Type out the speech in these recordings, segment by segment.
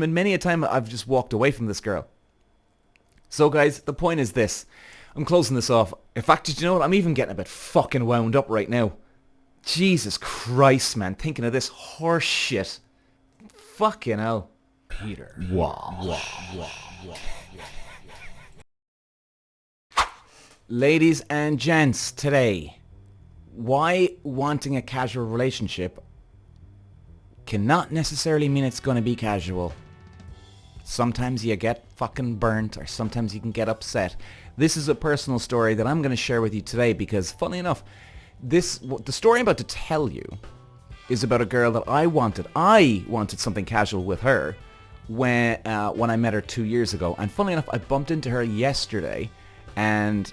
been many a time I've just walked away from this girl. So guys, the point is this. I'm closing this off. In fact, did you know what? I'm even getting a bit fucking wound up right now. Jesus Christ, man. Thinking of this horse shit. Fucking hell. Peter. Ladies and gents, today, why wanting a casual relationship cannot necessarily mean it's going to be casual. Sometimes you get fucking burnt, or sometimes you can get upset. This is a personal story that I'm going to share with you today because, funny enough, the story I'm about to tell you is about a girl that I wanted. I wanted something casual with her when I met her 2 years ago. And funny enough, I bumped into her yesterday, and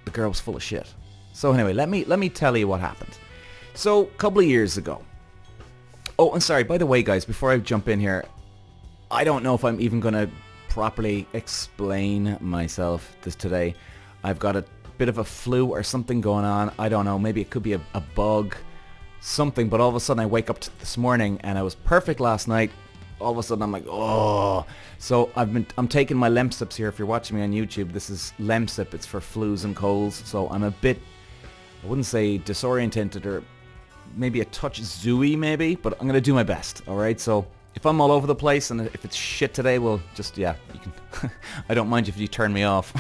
the girl was full of shit. So anyway, let me tell you what happened. So, a couple of years ago. Oh, and sorry, by the way, guys, before I jump in here, I don't know if I'm even going to properly explain myself this today. I've got a bit of a flu or something going on. I don't know. Maybe it could be a bug, something. But all of a sudden I wake up this morning and I was perfect last night. All of a sudden I'm like, oh. So I'm taking my Lemsips here. If you're watching me on YouTube, this is Lemsip. It's for flus and colds. So I'm a bit, I wouldn't say disoriented or maybe a touch zooey maybe, but I'm going to do my best. All right. So if I'm all over the place and if it's shit today, well, just, yeah, you can. I don't mind if you turn me off.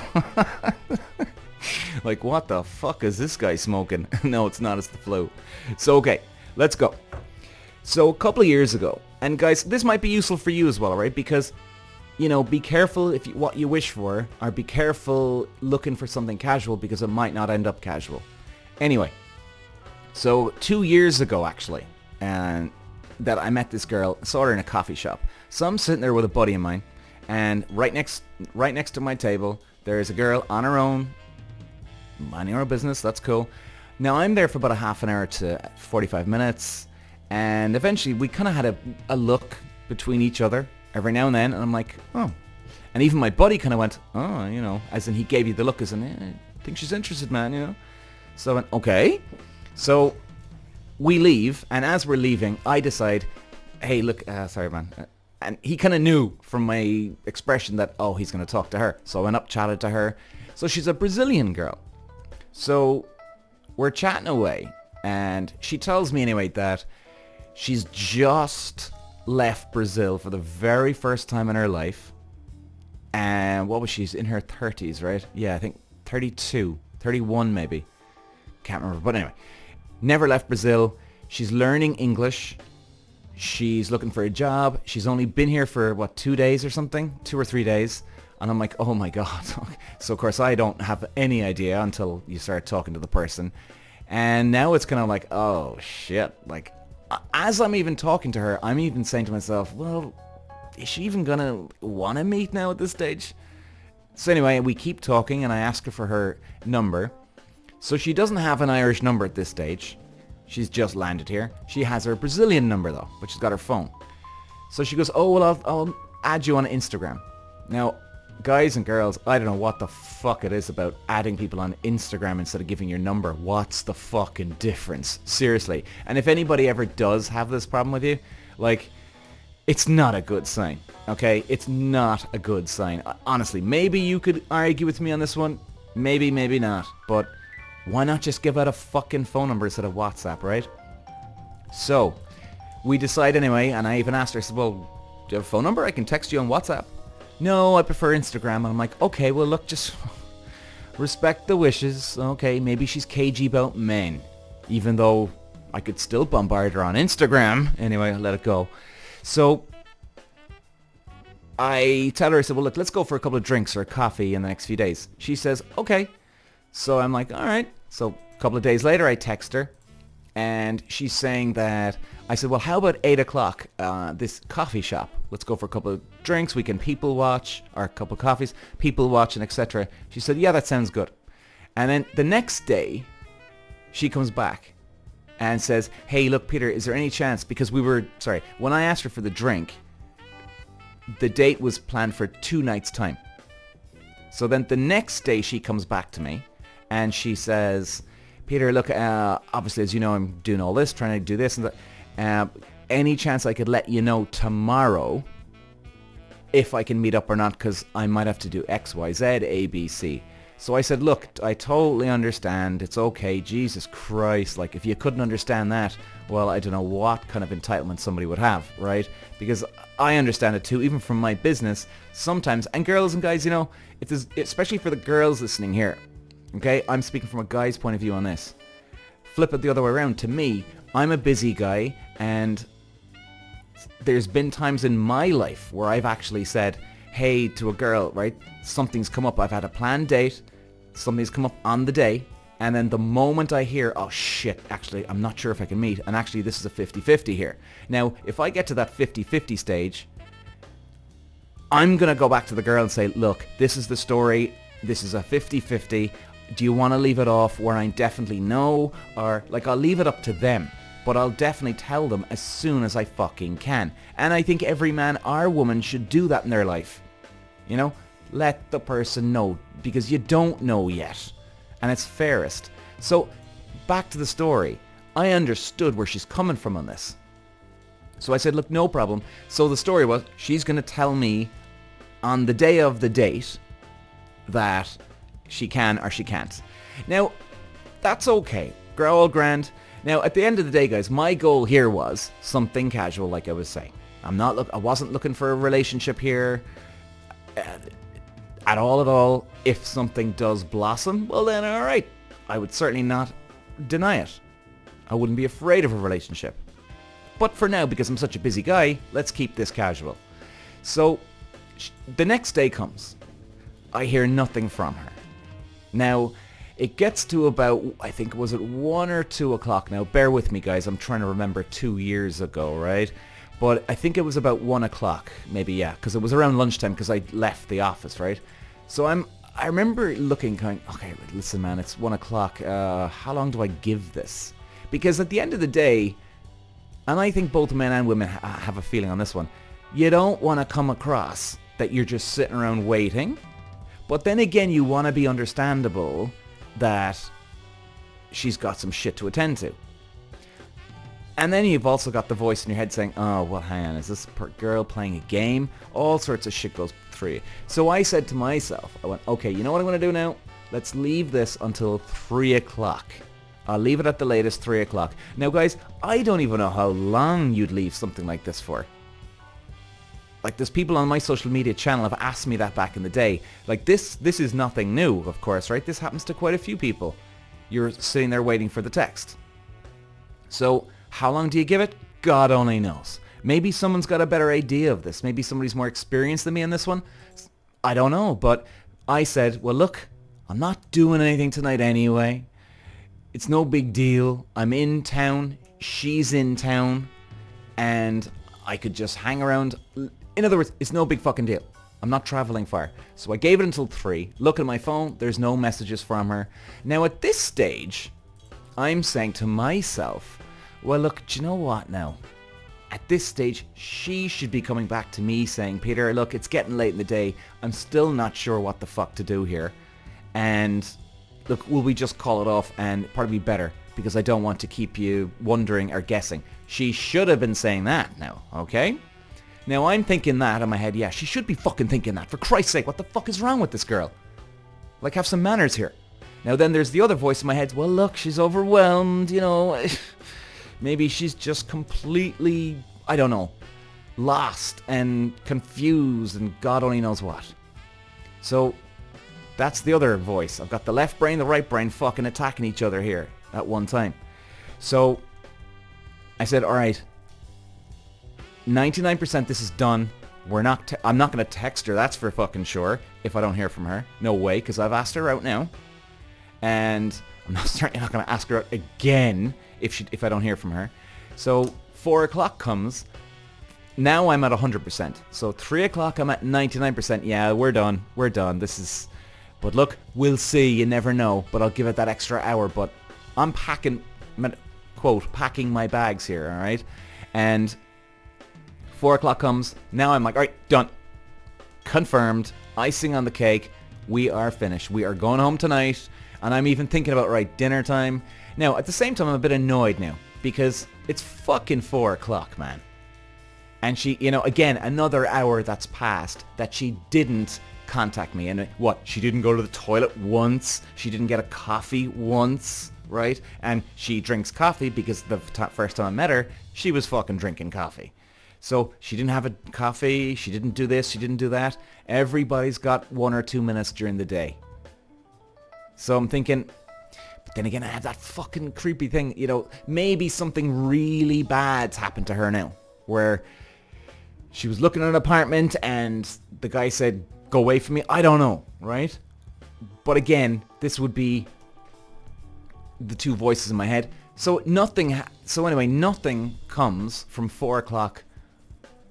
Like, what the fuck is this guy smoking? No, it's not. It's the flu. So, okay, let's go. So, a couple of years ago, and guys, this might be useful for you as well, right? Because, you know, be careful what you wish for, or be careful looking for something casual because it might not end up casual. Anyway, so 2 years ago, actually, and that I met this girl, saw her in a coffee shop. So I'm sitting there with a buddy of mine, and right next to my table, there is a girl on her own, minding her own business. That's cool. Now I'm there for about a half an hour to 45 minutes, and eventually we kind of had a look between each other every now and then, and I'm like, oh. And even my buddy kind of went, oh, you know, as in he gave you the look as in, I think she's interested, man, you know. So I went, okay. So we leave, and as we're leaving, I decide, hey, look, sorry, man. And he kind of knew from my expression that, oh, he's going to talk to her. So I went up, chatted to her. So she's a Brazilian girl. So we're chatting away, and she tells me anyway that she's just left Brazil for the very first time in her life. And what was she? She's in her 30s, right? Yeah, I think 32, 31 maybe. Can't remember. But anyway, never left Brazil. She's learning English. She's looking for a job. She's only been here for, 2 days or something? 2 or 3 days. And I'm like, oh my God. So of course I don't have any idea until you start talking to the person. And now it's kind of like, oh shit. Like, as I'm even talking to her, I'm even saying to myself, well, is she even going to want to meet now at this stage? So anyway, we keep talking, and I ask her for her number. So she doesn't have an Irish number at this stage. She's just landed here. She has her Brazilian number though, but she's got her phone. So she goes, oh, well, I'll add you on Instagram. Now, guys and girls, I don't know what the fuck it is about adding people on Instagram instead of giving your number. What's the fucking difference? Seriously. And if anybody ever does have this problem with you, like, it's not a good sign, okay? It's not a good sign. Honestly, maybe you could argue with me on this one. Maybe, maybe not. But why not just give out a fucking phone number instead of WhatsApp, right? So, we decide anyway, and I even asked her, I said, well, do you have a phone number? I can text you on WhatsApp. No, I prefer Instagram. And I'm like, okay, well, look, just respect the wishes. Okay, maybe she's cagey about men, even though I could still bombard her on Instagram. Anyway, I'll let it go. So I tell her, I said, well, look, let's go for a couple of drinks or a coffee in the next few days. She says, okay. So I'm like, all right. So a couple of days later, I text her, and she's saying that, I said, well, how about 8 o'clock, this coffee shop? Let's go for a couple of drinks. We can people watch, or a couple of coffees, people watch, and etc. She said, yeah, that sounds good. And then the next day, she comes back and says, hey, look, Peter, is there any chance? Because when I asked her for the drink, the date was planned for 2 nights' time. So then the next day she comes back to me and she says, Peter, look, obviously, as you know, I'm doing all this, trying to do this and that. Any chance I could let you know tomorrow if I can meet up or not, because I might have to do X, Y, Z, A, B, C. So I said, look, I totally understand. It's okay. Jesus Christ. Like, if you couldn't understand that, well, I don't know what kind of entitlement somebody would have, right? Because I understand it too, even from my business, sometimes. And girls and guys, you know, if there's, especially for the girls listening here, okay? I'm speaking from a guy's point of view on this. Flip it the other way around. To me, I'm a busy guy, and there's been times in my life where I've actually said, hey, to a girl, right? Something's come up. I've had a planned date. Something's come up on the day. And then the moment I hear, oh shit, actually, I'm not sure if I can meet. And actually, this is a 50-50 here. Now, if I get to that 50-50 stage, I'm going to go back to the girl and say, look, this is the story. This is a 50-50. Do you want to leave it off where I definitely know? Or, like, I'll leave it up to them. But I'll definitely tell them as soon as I fucking can. And I think every man or woman should do that in their life. You know? Let the person know. Because you don't know yet. And it's fairest. So, back to the story. I understood where she's coming from on this. So I said, look, no problem. So the story was, she's going to tell me on the day of the date that she can or she can't. Now, that's okay. All grand. Now, at the end of the day, guys, my goal here was something casual, like I was saying. I wasn't looking for a relationship here at all. If something does blossom, well then, all right. I would certainly not deny it. I wouldn't be afraid of a relationship. But for now, because I'm such a busy guy, let's keep this casual. So, the next day comes. I hear nothing from her. Now, it gets to about, I think, was it 1 or 2 o'clock? Now, bear with me, guys. I'm trying to remember 2 years ago, right? But I think it was about 1 o'clock, maybe, yeah, because it was around lunchtime because I left the office, right? So I remember looking kind of, okay, listen, man, it's 1 o'clock. How long do I give this? Because at the end of the day, and I think both men and women have a feeling on this one, you don't want to come across that you're just sitting around waiting. But then again, you want to be understandable that she's got some shit to attend to. And then you've also got the voice in your head saying, oh, well, hang on, is this girl playing a game? All sorts of shit goes through you. So I said to myself, I went, okay, you know what I'm going to do now? Let's leave this until 3 o'clock. I'll leave it at the latest 3 o'clock. Now, guys, I don't even know how long you'd leave something like this for. Like, there's people on my social media channel have asked me that back in the day. Like, this is nothing new, of course, right? This happens to quite a few people. You're sitting there waiting for the text. So, how long do you give it? God only knows. Maybe someone's got a better idea of this. Maybe somebody's more experienced than me in this one. I don't know, but I said, well, look, I'm not doing anything tonight anyway. It's no big deal. I'm in town. She's in town. And I could just hang around. In other words, it's no big fucking deal. I'm not traveling far. So I gave it until 3. Look at my phone. There's no messages from her. Now at this stage, I'm saying to myself, well, look, do you know what now? At this stage, she should be coming back to me saying, Peter, look, it's getting late in the day. I'm still not sure what the fuck to do here. And look, will we just call it off and probably better because I don't want to keep you wondering or guessing. She should have been saying that now, okay? Now I'm thinking that in my head, yeah, she should be fucking thinking that. For Christ's sake, what the fuck is wrong with this girl? Like, have some manners here. Now then there's the other voice in my head, well, look, she's overwhelmed, you know. Maybe she's just completely, I don't know, lost and confused and God only knows what. So that's the other voice. I've got the left brain, the right brain fucking attacking each other here at one time. So I said, all right, 99% this is done. I'm not going to text her, that's for fucking sure, if I don't hear from her. No way, because I've asked her out now. And I'm certainly not going to ask her out again if I don't hear from her. So 4 o'clock comes. Now I'm at 100%. So 3 o'clock I'm at 99%. Yeah, we're done. We're done. But look, we'll see. You never know. But I'll give it that extra hour. But I'm packing, quote, packing my bags here, all right? And 4 o'clock comes. Now I'm like, all right, done. Confirmed. Icing on the cake. We are finished. We are going home tonight. And I'm even thinking about, right, dinner time. Now, at the same time, I'm a bit annoyed now. Because it's fucking 4 o'clock, man. And she, you know, again, another hour that's passed that she didn't contact me. And what? She didn't go to the toilet once. She didn't get a coffee once, right? And she drinks coffee because the first time I met her, she was fucking drinking coffee. So she didn't have a coffee. She didn't do this. She didn't do that. Everybody's got 1 or 2 minutes during the day. So I'm thinking, but then again, I have that fucking creepy thing, you know, maybe something really bad's happened to her now, where she was looking at an apartment and the guy said, go away from me. I don't know, right? But again, this would be the two voices in my head. So nothing comes from 4 o'clock.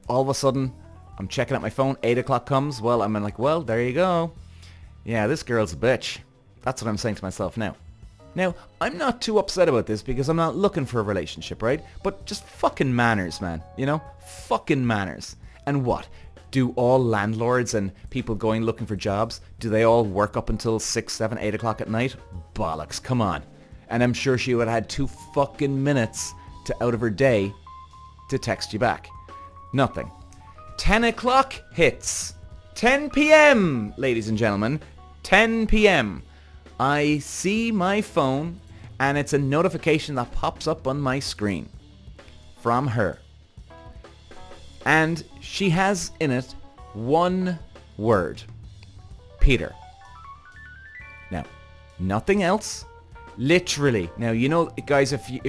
All of a sudden, I'm checking out my phone. 8 o'clock comes. Well, I'm like, well, there you go. Yeah, this girl's a bitch. That's what I'm saying to myself now. Now, I'm not too upset about this because I'm not looking for a relationship, right? But just fucking manners, man. You know? Fucking manners. And what? Do all landlords and people going looking for jobs, do they all work up until 6, 7, 8 o'clock at night? Bollocks, come on. And I'm sure she would have had 2 fucking minutes out of her day to text you back. Nothing. 10 o'clock hits. 10 p.m., ladies and gentlemen. 10 p.m. I see my phone and it's a notification that pops up on my screen from her. And she has in it one word. Peter. Now, nothing else. Literally. Now, you know, guys, if you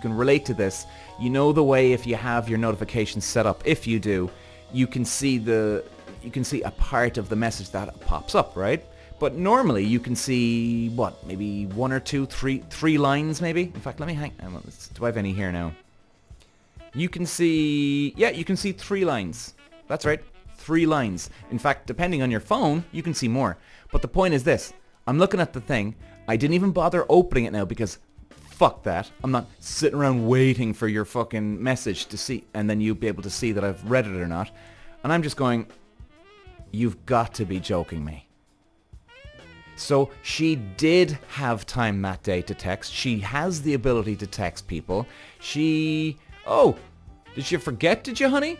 can relate to this, you know the way if you have your notifications set up. If you do, you can see a part of the message that pops up, right? But normally you can see what, maybe 1 or 2, 3 lines maybe. In fact, let me hang. Do I have any here now? You can see, yeah, you can see 3 lines. That's right, 3 lines. In fact, depending on your phone, you can see more. But the point is this. I'm looking at the thing. I didn't even bother opening it now because fuck that. I'm not sitting around waiting for your fucking message to see, and then you'll be able to see that I've read it or not. And I'm just going, you've got to be joking me. So she did have time that day to text. She has the ability to text people. Oh, did you forget, did you, honey?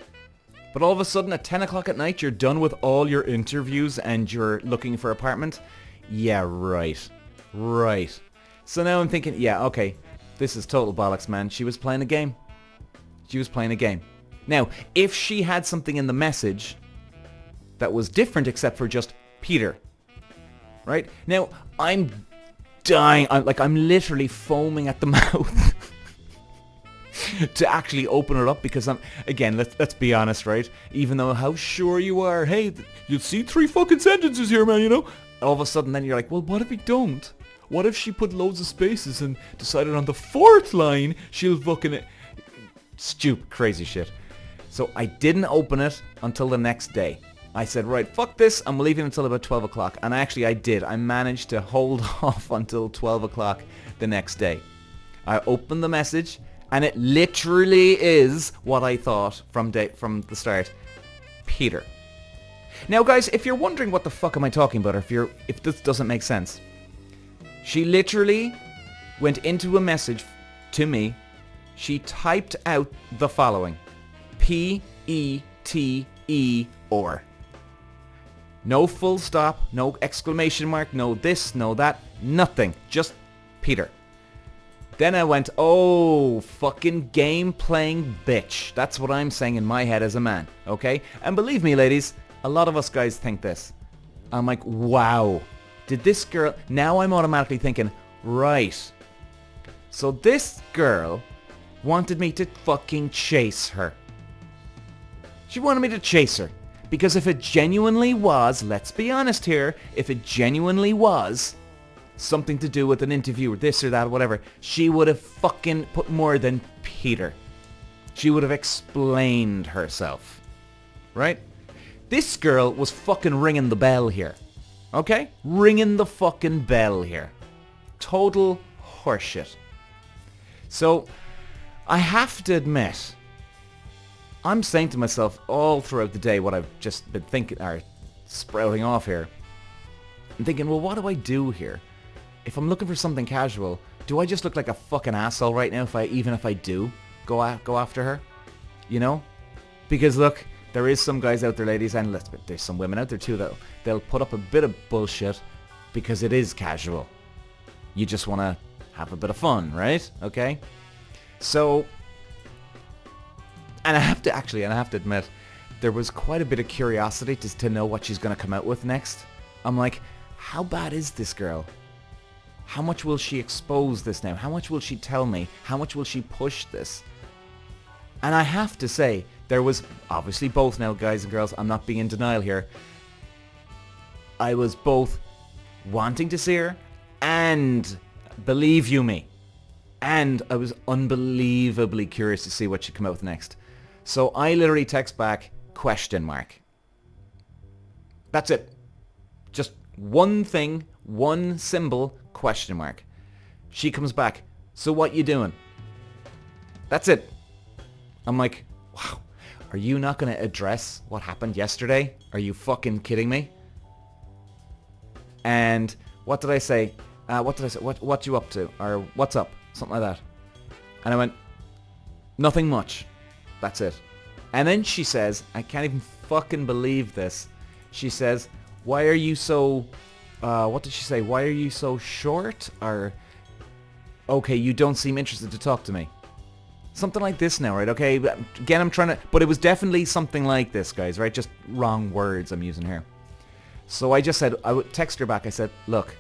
But all of a sudden at 10 o'clock at night, you're done with all your interviews and you're looking for an apartment? Yeah, right. Right. So now I'm thinking, yeah, okay, this is total bollocks, man. She was playing a game. She was playing a game. Now, if she had something in the message that was different except for just Peter, right? Now, I'm dying. I'm literally foaming at the mouth to actually open it up because let's be honest, right? Even though how sure you are, hey, you'll see 3 fucking sentences here, man, you know? All of a sudden then you're like, well, what if we don't? What if she put loads of spaces and decided on the 4th line she'll fucking... Stupid, crazy shit. So I didn't open it until the next day. I said, right, fuck this, I'm leaving until about 12 o'clock. And actually I did. I managed to hold off until 12 o'clock the next day. I opened the message, and it literally is what I thought from the start. Peter. Now, guys, if you're wondering what the fuck am I talking about, or if this doesn't make sense, she literally went into a message to me. She typed out the following. Peter. No full stop, no exclamation mark, no this, no that, nothing. Just Peter. Then I went, oh, fucking game-playing bitch. That's what I'm saying in my head as a man, okay? And believe me, ladies, a lot of us guys think this. I'm like, wow. Did this girl... Now I'm automatically thinking, right. So this girl wanted me to fucking chase her. She wanted me to chase her. Because if it genuinely was, let's be honest here, if it genuinely was something to do with an interview or this or that or whatever, she would have fucking put more than Peter. She would have explained herself. Right? This girl was fucking ringing the bell here. Okay? Ringing the fucking bell here. Total horseshit. So, I have to admit, I'm saying to myself all throughout the day what I've just been thinking, or sprouting off here. I'm thinking, well, what do I do here? If I'm looking for something casual, do I just look like a fucking asshole right now even if I do go after her? You know? Because look, there is some guys out there, ladies, and there's some women out there too, that they'll put up a bit of bullshit because it is casual. You just want to have a bit of fun, right? Okay? So, and I have to admit, there was quite a bit of curiosity to know what she's going to come out with next. I'm like, how bad is this girl? How much will she expose this now? How much will she tell me? How much will she push this? And I have to say, there was obviously both now, guys and girls, I'm not being in denial here. I was both wanting to see her and, believe you me, and I was unbelievably curious to see what she'd come out with next. So I literally text back, ? That's it. Just one thing, one symbol, ? She comes back, so what you doing? That's it. I'm like, wow, are you not going to address what happened yesterday? Are you fucking kidding me? And what did I say? What you up to? Or what's up? Something like that. And I went, nothing much. That's it. And then she says, I can't even fucking believe this. She says, why are you so... what did she say? Why are you so short? Or, okay, you don't seem interested to talk to me. Something like this now, right? Okay, again, I'm trying to... But it was definitely something like this, guys, right? Just wrong words I'm using here. So I just said, I would text her back. I said, look,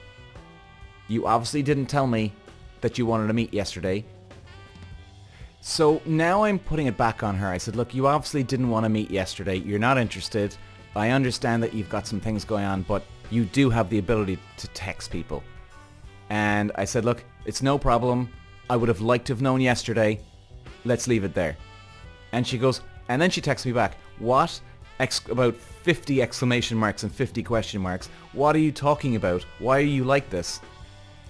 you obviously didn't tell me that you wanted to meet yesterday. So now I'm putting it back on her. I said, look, you obviously didn't want to meet yesterday. You're not interested. I understand that you've got some things going on, but you do have the ability to text people. And I said, look, it's no problem. I would have liked to have known yesterday. Let's leave it there. And she goes, and then she texts me back, what? About 50 exclamation marks and 50 question marks. What are you talking about? Why are you like this?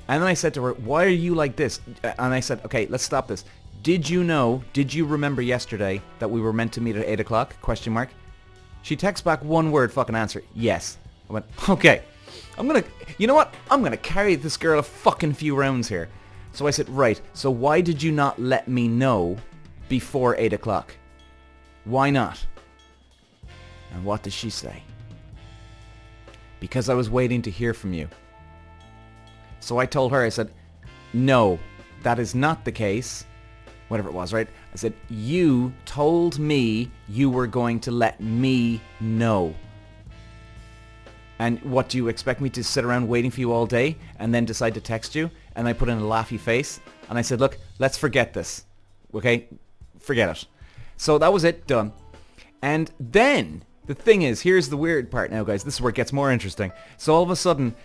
And then I said to her, why are you like this? And I said, okay, let's stop this. Did you remember yesterday that we were meant to meet at 8 o'clock? ? She texts back one word fucking answer. Yes. I went, okay. You know what? I'm going to carry this girl a fucking few rounds here. So I said, right, so why did you not let me know before 8 o'clock? Why not? And what did she say? Because I was waiting to hear from you. So I told her, I said, no, that is not the case. Whatever it was, right? I said, you told me you were going to let me know. And what, do you expect me to sit around waiting for you all day and then decide to text you? And I put in a laughy face and I said, look, let's forget this. Okay? Forget it. So that was it, done. And then the thing is, here's the weird part now, guys. This is where it gets more interesting. So all of a sudden,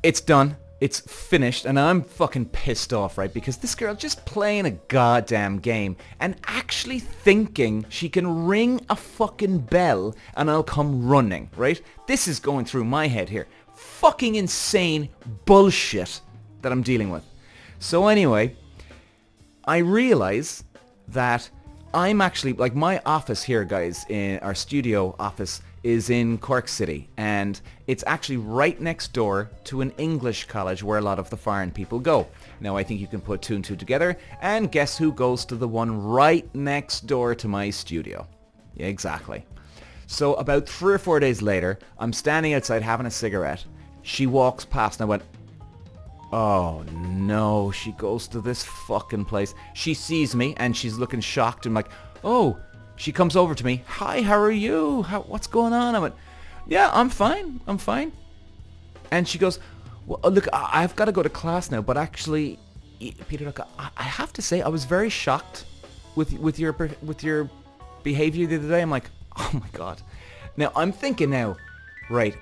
it's done. It's finished, and I'm fucking pissed off, right? Because this girl just playing a goddamn game and actually thinking she can ring a fucking bell and I'll come running, right? This is going through my head here. Fucking insane bullshit that I'm dealing with. So anyway, I realize that I'm actually, like, my office here, guys, in our studio office is in Cork City, and it's actually right next door to an English college where a lot of the foreign people go. Now I think you can put two and two together, and guess who goes to the one right next door to my studio? Yeah, exactly. So about 3 or 4 days later, I'm standing outside having a cigarette. She walks past and I went, oh no, she goes to this fucking place. She sees me and she's looking shocked and like, oh, she comes over to me. Hi, how are you? What's going on? I went, yeah, I'm fine. And she goes, well, look, I've got to go to class now, but actually, Peter, look, I have to say I was very shocked with your behavior the other day. I'm like, oh my God. Now, I'm thinking now, right,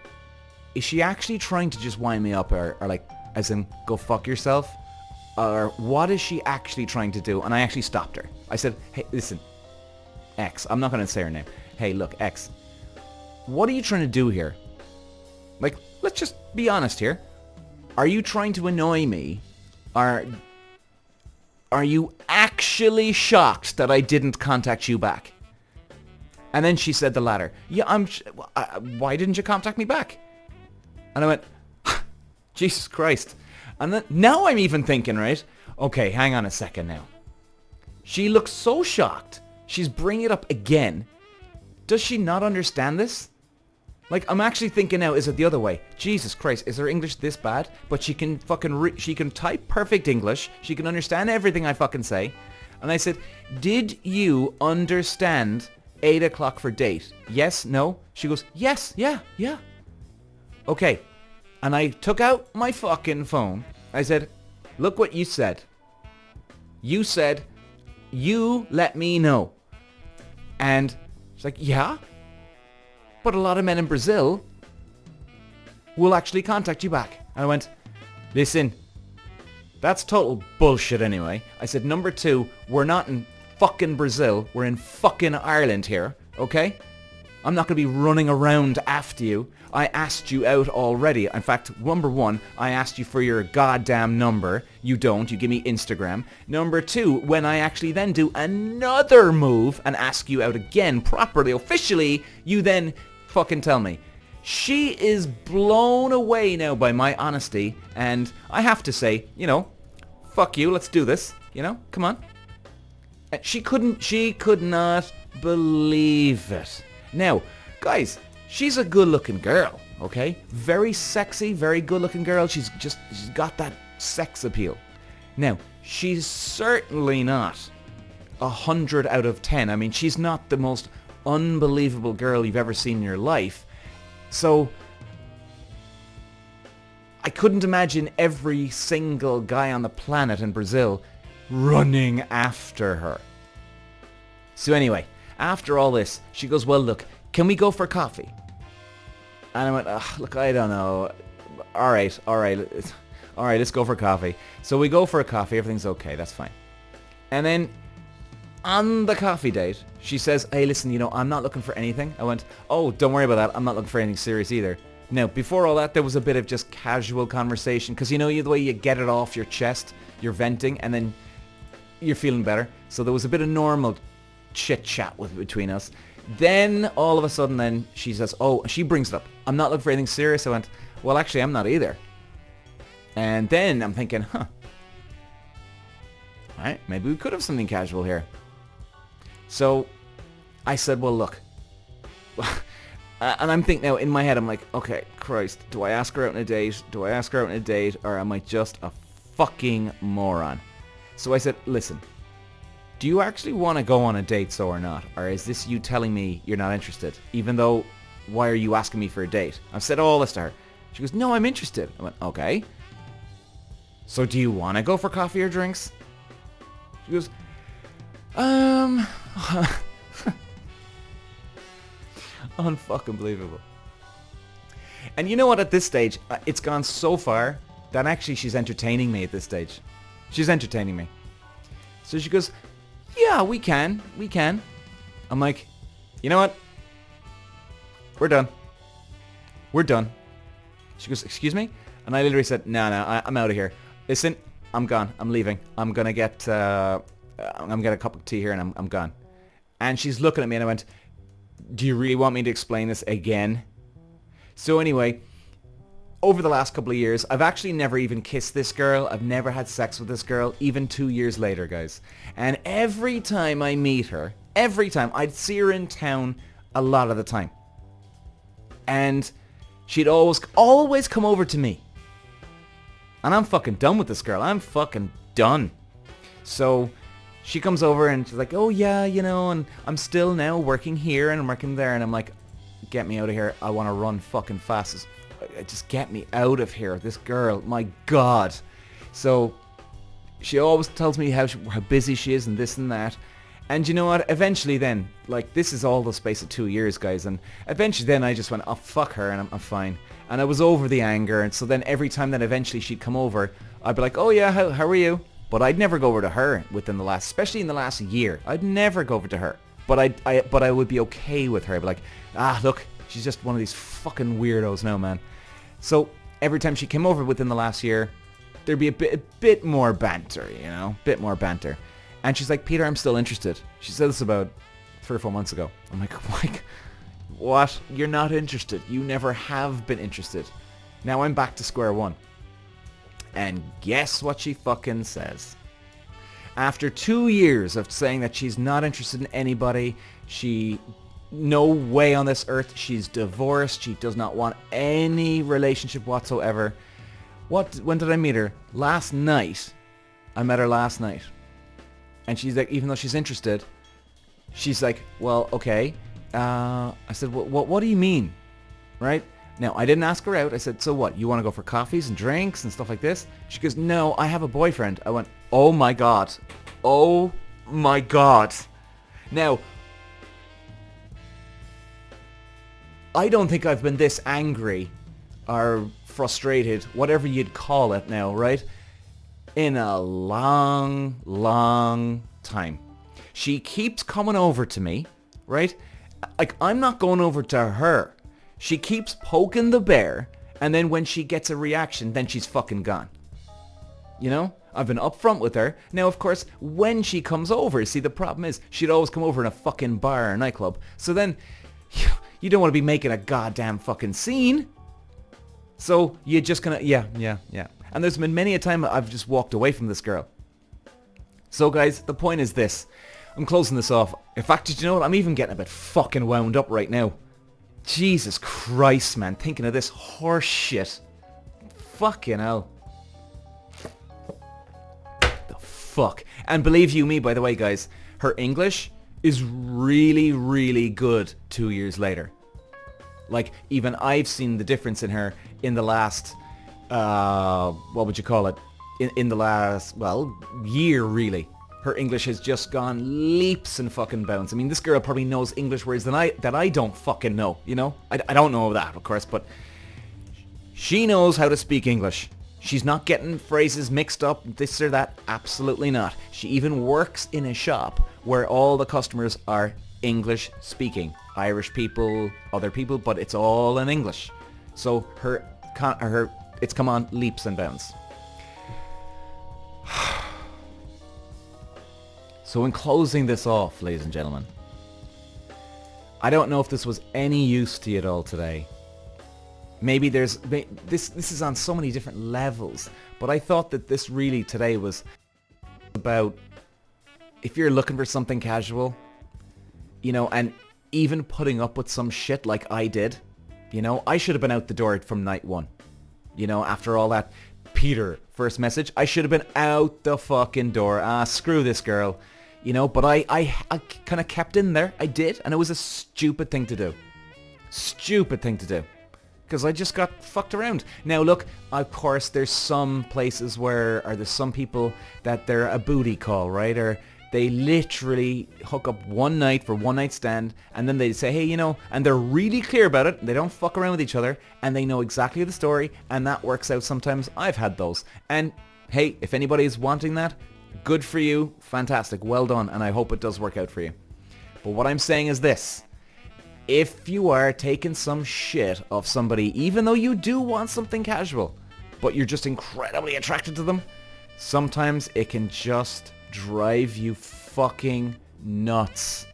is she actually trying to just wind me up or like, as in, go fuck yourself? Or what is she actually trying to do? And I actually stopped her. I said, hey, listen, X, I'm not going to say her name. Hey, look, X, what are you trying to do here? Like, let's just be honest here. Are you trying to annoy me? Are you actually shocked that I didn't contact you back? And then she said the latter. Yeah, why didn't you contact me back? And I went, Jesus Christ. And then, now I'm even thinking, right? Okay, hang on a second now. She looks so shocked She's bringing it up again. Does she not understand this? Like, I'm actually thinking now, is it the other way? Jesus Christ, is her English this bad? But she can fucking she can type perfect English. She can understand everything I fucking say. And I said, did you understand 8 o'clock for date? Yes? No? She goes, yes, yeah. Okay. And I took out my fucking phone. I said, look what you said. You said, you let me know. And she's like, yeah? But a lot of men in Brazil will actually contact you back. And I went, listen, that's total bullshit anyway. I said, number 2, we're not in fucking Brazil. We're in fucking Ireland here, okay? I'm not going to be running around after you. I asked you out already. In fact, number 1, I asked you for your goddamn number. You don't. You give me Instagram. Number 2, when I actually then do another move and ask you out again properly, officially, you then fucking tell me. She is blown away now by my honesty, and I have to say, you know, fuck you, let's do this, you know, come on. She could not believe it. Now, guys, she's a good-looking girl, okay? Very sexy, very good-looking girl. She's got that sex appeal. Now, she's certainly not 100 out of 10. I mean, she's not the most unbelievable girl you've ever seen in your life. So, I couldn't imagine every single guy on the planet in Brazil running after her. So anyway, after all this, she goes, well, look, can we go for coffee? And I went, look, I don't know. All right, let's go for coffee. So we go for a coffee, everything's okay, that's fine. And then on the coffee date, she says, hey, listen, you know, I'm not looking for anything. I went, oh, don't worry about that. I'm not looking for anything serious either. Now, before all that, there was a bit of just casual conversation because, you know, the way you get it off your chest, you're venting, and then you're feeling better. So there was a bit of normal chit-chat between us. Then, all of a sudden, then, she says, oh, she brings it up. I'm not looking for anything serious. I went, well, actually, I'm not either. And then I'm thinking, all right, maybe we could have something casual here. So I said, well, look. And I'm thinking now, in my head, I'm like, okay, Christ, do I ask her out on a date? Do I ask her out on a date? Or am I just a fucking moron? So I said, listen, do you actually want to go on a date, so or not? Or is this you telling me you're not interested? Even though, why are you asking me for a date? I've said all this to her. She goes, no, I'm interested. I went, okay. So do you want to go for coffee or drinks? She goes, unfucking believable. And you know what, at this stage, it's gone so far that actually she's entertaining me at this stage. She's entertaining me. So she goes, yeah, we can. I'm like, you know what? We're done. She goes, excuse me? And I literally said, no, I'm out of here. Listen, I'm gone. I'm leaving. I'm gonna get a cup of tea here and I'm gone. And she's looking at me and I went, do you really want me to explain this again? So anyway, over the last couple of years, I've actually never even kissed this girl. I've never had sex with this girl, even 2 years later, guys. And every time I meet her, I'd see her in town a lot of the time. And she'd always come over to me. And I'm fucking done with this girl. I'm fucking done. So she comes over and she's like, oh yeah, you know, and I'm still now working here and I'm working there. And I'm like, get me out of here. I want to run fucking fast. Just get me out of here. This girl, my God. So she always tells me how busy she is and this and that. And you know what? Eventually then, like, this is all the space of 2 years, guys. And eventually then I just went, oh, fuck her, and I'm fine. And I was over the anger. And so then every time that eventually she'd come over, I'd be like, oh yeah, how are you? But I'd never go over to her especially in the last year. I'd never go over to her. But I would be okay with her. I'd be like, look, she's just one of these fucking weirdos now, man. So every time she came over within the last year, there'd be a bit more banter, you know, bit more banter. And she's like, Peter, I'm still interested. She said this about 3 or 4 months ago. I'm like, what? You're not interested. You never have been interested. Now I'm back to square one. And guess what she fucking says? After 2 years of saying that she's not interested in anybody, no way on this earth, she's divorced, she does not want any relationship whatsoever. When did I meet her? Last night. I met her last night. And she's like, even though she's interested, she's like, well, okay. I said, what do you mean? Right? Now, I didn't ask her out. I said, so what? You want to go for coffees and drinks and stuff like this? She goes, no, I have a boyfriend. I went, oh my God. Oh my God. Now, I don't think I've been this angry or frustrated, whatever you'd call it now, right? In a long, long time. She keeps coming over to me, right? Like, I'm not going over to her. She keeps poking the bear, and then when she gets a reaction, then she's fucking gone. You know? I've been upfront with her. Now, of course, when she comes over, see, the problem is she'd always come over in a fucking bar or nightclub. So then, you don't want to be making a goddamn fucking scene. So you're just gonna, yeah. And there's been many a time I've just walked away from this girl. So guys, the point is this. I'm closing this off. In fact, did you know what? I'm even getting a bit fucking wound up right now. Jesus Christ, man. Thinking of this horse shit. Fucking hell. The fuck. And believe you me, by the way, guys, her English is really, really good 2 years later. Like, even I've seen the difference in her in the last, what would you call it? In the last, well, year, really. Her English has just gone leaps and fucking bounds. I mean, this girl probably knows English words that I don't fucking know, you know? I don't know that, of course, but she knows how to speak English. She's not getting phrases mixed up, this or that. Absolutely not. She even works in a shop where all the customers are English speaking. Irish people, other people, but it's all in English. So it's come on leaps and bounds. So in closing this off, ladies and gentlemen, I don't know if this was any use to you at all today. Maybe this is on so many different levels, but I thought that this really today was about if you're looking for something casual, you know, and even putting up with some shit like I did, you know, I should have been out the door from night one. You know, after all that Peter first message, I should have been out the fucking door. Screw this girl. You know, but I kind of kept in there. I did, and it was a stupid thing to do. Stupid thing to do. Because I just got fucked around. Now look, of course there's some places where, or there's some people that they're a booty call, right? Or they literally hook up one night for one night stand, and then they say, hey, you know, and they're really clear about it. They don't fuck around with each other, and they know exactly the story, and that works out sometimes. I've had those. And hey, if anybody's wanting that, good for you. Fantastic. Well done. And I hope it does work out for you. But what I'm saying is this. If you are taking some shit off somebody, even though you do want something casual, but you're just incredibly attracted to them, sometimes it can just drive you fucking nuts.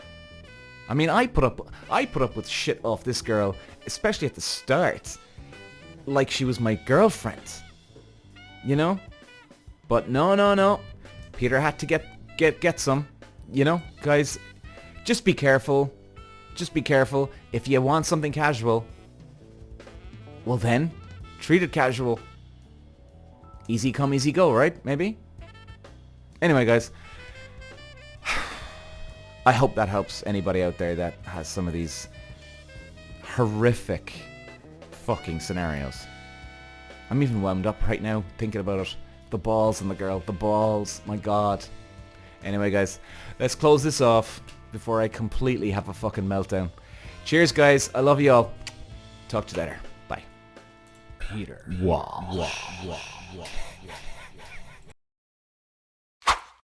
I mean, I put up with shit off this girl, especially at the start, like she was my girlfriend. You know? But no. Peter had to get some. You know, guys, just be careful. Just be careful. If you want something casual, well then, treat it casual. Easy come, easy go, right? Maybe? Anyway, guys, I hope that helps anybody out there that has some of these horrific fucking scenarios. I'm even wound up right now thinking about it. The balls and the girl. The balls. My God. Anyway, guys, let's close this off before I completely have a fucking meltdown. Cheers, guys. I love you all. Talk to you later. Bye. Peter. Wow.